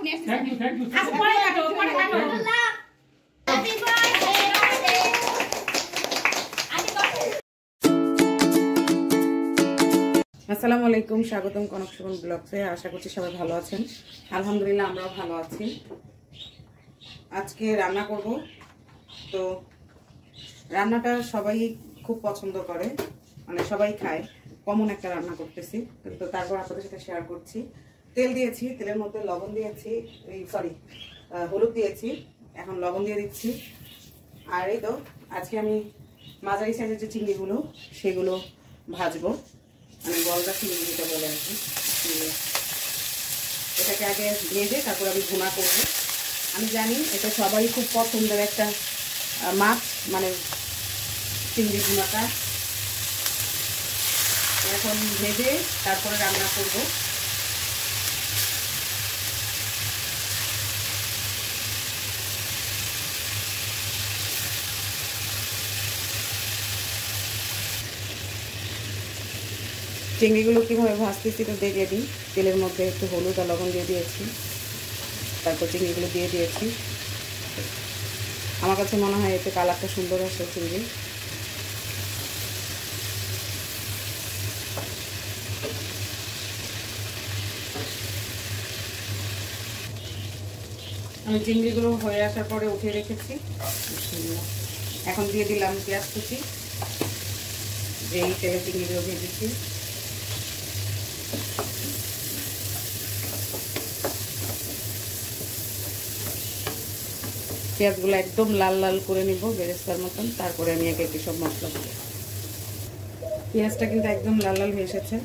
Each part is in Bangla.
আসসালামু আলাইকুম, স্বাগতম কনক সুমন ব্লগসে। আশা করছি সবাই ভালো আছেন। আলহামদুলিল্লাহ আমরাও ভালো আছি। আজকে রান্না করব, তো রান্নাটা সবাই খুব পছন্দ করে, মানে সবাই খায়, কমন একটা রান্না করতেছি, কিন্তু তারপর আপনাদের সাথে শেয়ার করছি। তেল দিয়েছি, তেলের মধ্যে লবণ দিয়েছি, হলুদ দিয়েছি, এখন লবণ দিয়ে দিচ্ছি। আর এই তো আজকে আমি মাঝারি সাইজের যে চিংড়িগুলো সেগুলো ভাজবো, মানে গলদা চিংড়ি যেটা বলে আর কি। এটাকে আগে ভেজে তারপর আমি ভুনা করবো। আমি জানি এটা সবাই খুব পছন্দের একটা মাছ, মানে চিংড়ি ভুনাটা। এখন ভেজে তারপরে রান্না করব। চিংড়িগুলো কীভাবে ভাজতেছি তো দেখে দিই। তেলের মধ্যে একটু হলুদ আর লবণ দিয়ে দিয়েছি, তারপর চিংড়িগুলো দিয়ে দিয়েছি। আমার কাছে মনে হয় এতে কালারটা সুন্দর আসে চিংড়ি। আমি চিংড়িগুলো হয়ে আসার পরে উঠিয়ে রেখেছি। এখন দিয়ে দিলাম পেঁয়াজ কুচি, যেই তেলে চিংড়িগুলো ভেজেছি। পেঁয়াজগুলো একদম লাল লাল করে নিব, বেরেস্তার মতন। তারপরে আমি একে একে সব মশলা দেবো। পেঁয়াজটা কিন্তু একদম লাল লাল হয়ে এসেছে,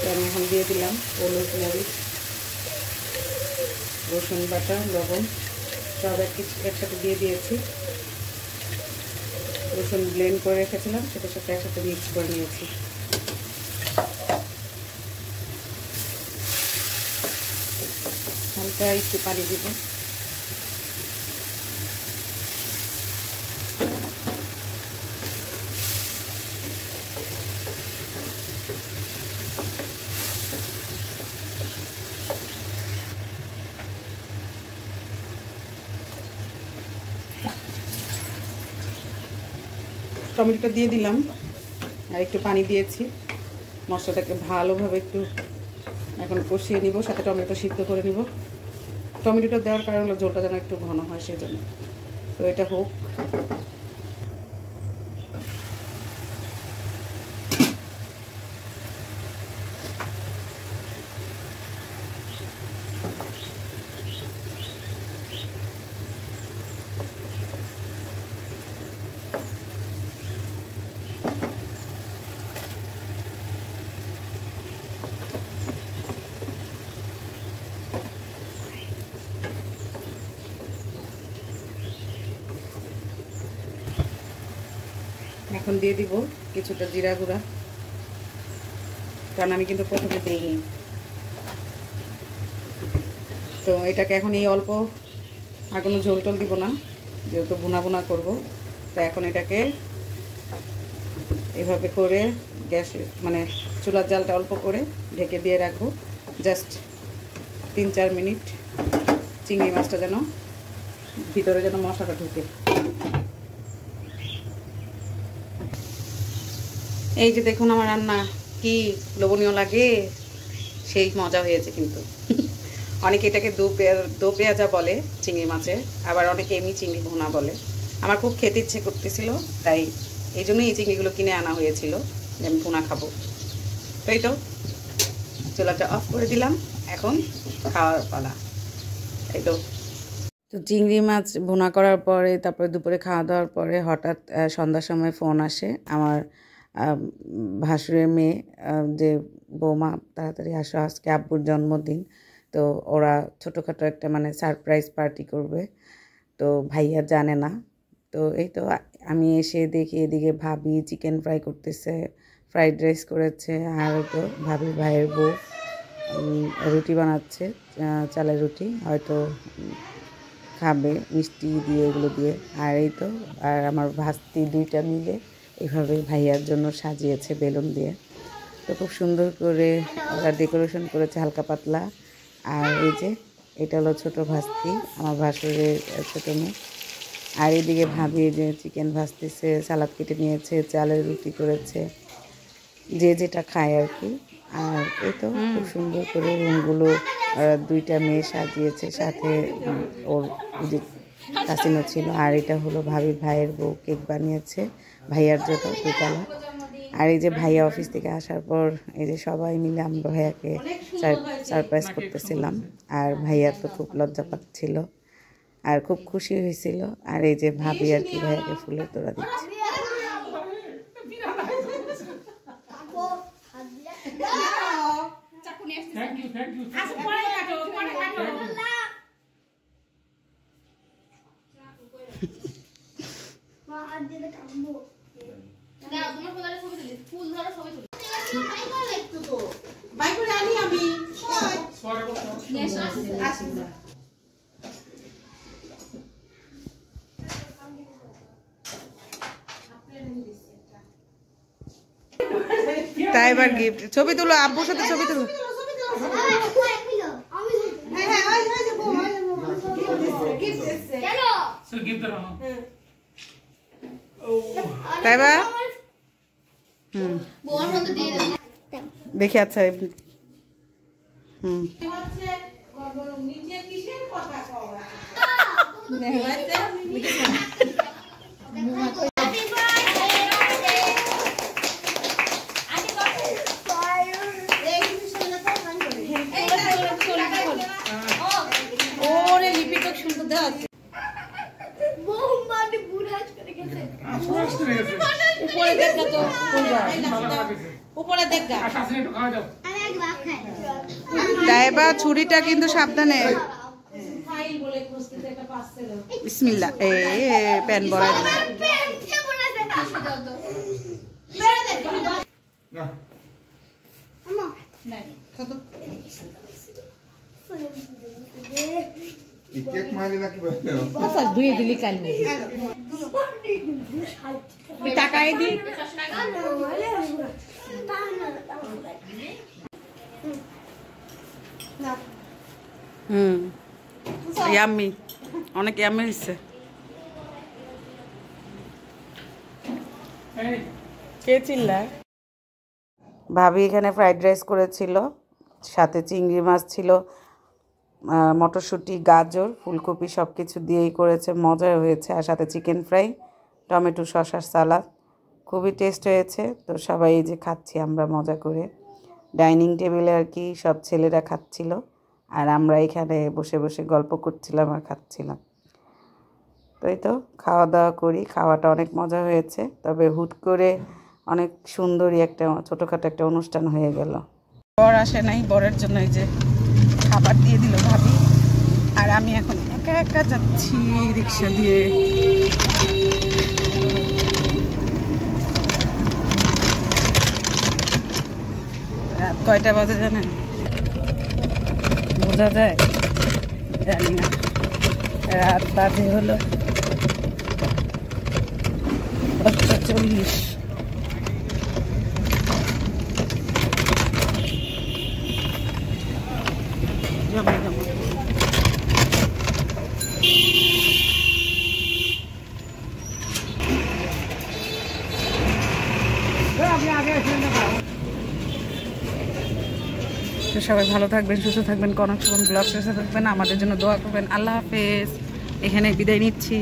তো আমি এখন দিয়ে দিলাম হলুদ, মরিচ, রসুন বাটা, লবণ সব একসাথে দিয়ে দিয়েছি। রসুন ব্লেন্ড করে রেখেছিলাম, সেটার সাথে একসাথে মিক্স করে নিয়েছি। হালকা একটু পানি দিব। টমেটোটা দিয়ে দিলাম আর একটু পানি দিয়েছি। মশলাটাকে ভালোভাবে একটু এখন কষিয়ে নিব, সাথে টমেটো সিদ্ধ করে নিব। টমেটোটা দেওয়ার কারণ হলো ঝোলটা যেন একটু ঘন হয়, সেই জন্য। তো এটা হোক। এখন দিয়ে দিব কিছুটা জিরা গুঁড়া, কারণ আমি কিন্তু প্রথমে দিইনি। তো এটাকে এখন এই অল্প, আর কোনো ঝোল টোল দিব না, যেহেতু ভুনা ভুনা করবো। তো এখন এটাকে এভাবে করে গ্যাসে, মানে চুলার জালটা অল্প করে ঢেকে দিয়ে রাখবো, জাস্ট 3-4 মিনিট। চিংড়ি মাছটা যেন ভিতরে যেন মশলাটা ঢুকে। এই যে দেখুন আমার রান্না কি লোভনীয় লাগে, সেই মজা হয়েছে কিন্তু। অনেকে এটাকে দো পেঁয়াজা বলে চিংড়ি মাছের, আবার অনেকে এমনি চিংড়ি ভুনা বলে। আমার খুব খেতে ইচ্ছে করতেছিল, তাই এই জন্যই এই চিংড়িগুলো কিনে আনা হয়েছিল যে আমি ভুনা খাবো। তো এই তো চুলাটা অফ করে দিলাম, এখন খাওয়ার পালা। এই তো চিংড়ি মাছ ভুনা করার পরে, তারপরে দুপুরে খাওয়া দাওয়ার পরে হঠাৎ সন্ধ্যার সময় ফোন আসে আমার ভাসুরের মেয়ে, যে বৌমা তাড়াতাড়ি আসো, আজকে আব্বুর জন্মদিন। তো ওরা ছোটোখাটো একটা মানে সারপ্রাইজ পার্টি করবে, তো ভাইয়া জানে না। তো এই তো আমি এসে দেখি এদিকে ভাবি চিকেন ফ্রাই করতেছে, ফ্রাইড রাইস করেছে, আর তো ভাবির ভাইয়ের বউ রুটি বানাচ্ছে, চালের রুটি, হয়তো খাবে মিষ্টি দিয়ে, এগুলো দিয়ে। আর এই তো আর আমার ভাস্তি দুইটা মিলে এভাবে ভাইয়ার জন্য সাজিয়েছে বেলুন দিয়ে। তো খুব সুন্দর করে ওরা ডেকোরেশন করেছে, হালকা পাতলা। আর এই যে এটা হলো ছোট ভাস্তি, আমার ভাসুরের ছোট মেয়ে। আর এদিকে ভাবি যে চিকেন ভাজতেছে, সালাদ কেটে নিয়েছে, চালের রুটি করেছে, যে যেটা খায় আর কি। আর এই তো খুব সুন্দর করে রুমগুলো দুইটা মেয়ে সাজিয়েছে, সাথে ওর যে কাসিনও ছিল। আর এটা হলো ভাবির ভাইয়ের বউ কেক বানিয়েছে ভাইয়ার জন্য দুতলা। আর এই যে ভাইয়া অফিস থেকে আসার পর এই যে সবাই মিলে আমরা ভাইয়াকে সারপ্রাইজ করতেছিলাম। আর ভাইয়া তো খুব লজ্জা পাচ্ছিল আর খুব খুশি হয়েছিল। আর এই যে ভাবি আর কি ভাইয়াকে ফুলের তোড়া দিচ্ছে। তাই এবার গিফট ছবি তুলো, আব্বুর সাথে ছবি তুলো। তাই বা দেখি। আচ্ছা তাইবা ছুরিটা কিন্তু সাবধানে। বিসমিল্লাহ। প্যান বড়াই ধুয়ে দিলি কালি টাকাই দি। ইয়াম্মি, অনেক ইয়াম্মি হচ্ছে। কে চিল্লায়? ভাবি এখানে ফ্রাইড রাইস করেছিল, সাথে চিংড়ি মাছ ছিল, মটরশুঁটি, গাজর, ফুলকপি সব কিছু দিয়েই করেছে, মজা হয়েছে। আর সাথে চিকেন ফ্রাই, টমেটো শসার সালাদ, খুবই টেস্ট হয়েছে। তো সবাই এই যে খাচ্ছি আমরা মজা করে ডাইনিং টেবিলে আর কি, সব ছেলেরা খাচ্ছিল আর আমরা এখানে বসে বসে গল্প করছিলাম আর খাচ্ছিলাম। তো এই তো খাওয়া দাওয়া করি, খাওয়াটা অনেক মজা হয়েছে। তবে হুট করে অনেক সুন্দরই একটা ছোটোখাটো একটা অনুষ্ঠান হয়ে গেল। বর আসে নাই, বরের জন্য এই যে খাবার দিয়ে দিল ভাবি। আর আমি এখন একা একা যাচ্ছি রিক্সা দিয়ে। রাত কয়টা বাজে জানেন? বোঝা যায় জানি না। রাত বাজে হলো 10:40। সবাই ভালো থাকবেন, সুস্থ থাকবেন, কনক সুমন ব্লগ শেষে থাকবেন, আমাদের জন্য দোয়া করবেন। আল্লাহ হাফেজ, এখানে বিদায় নিচ্ছি।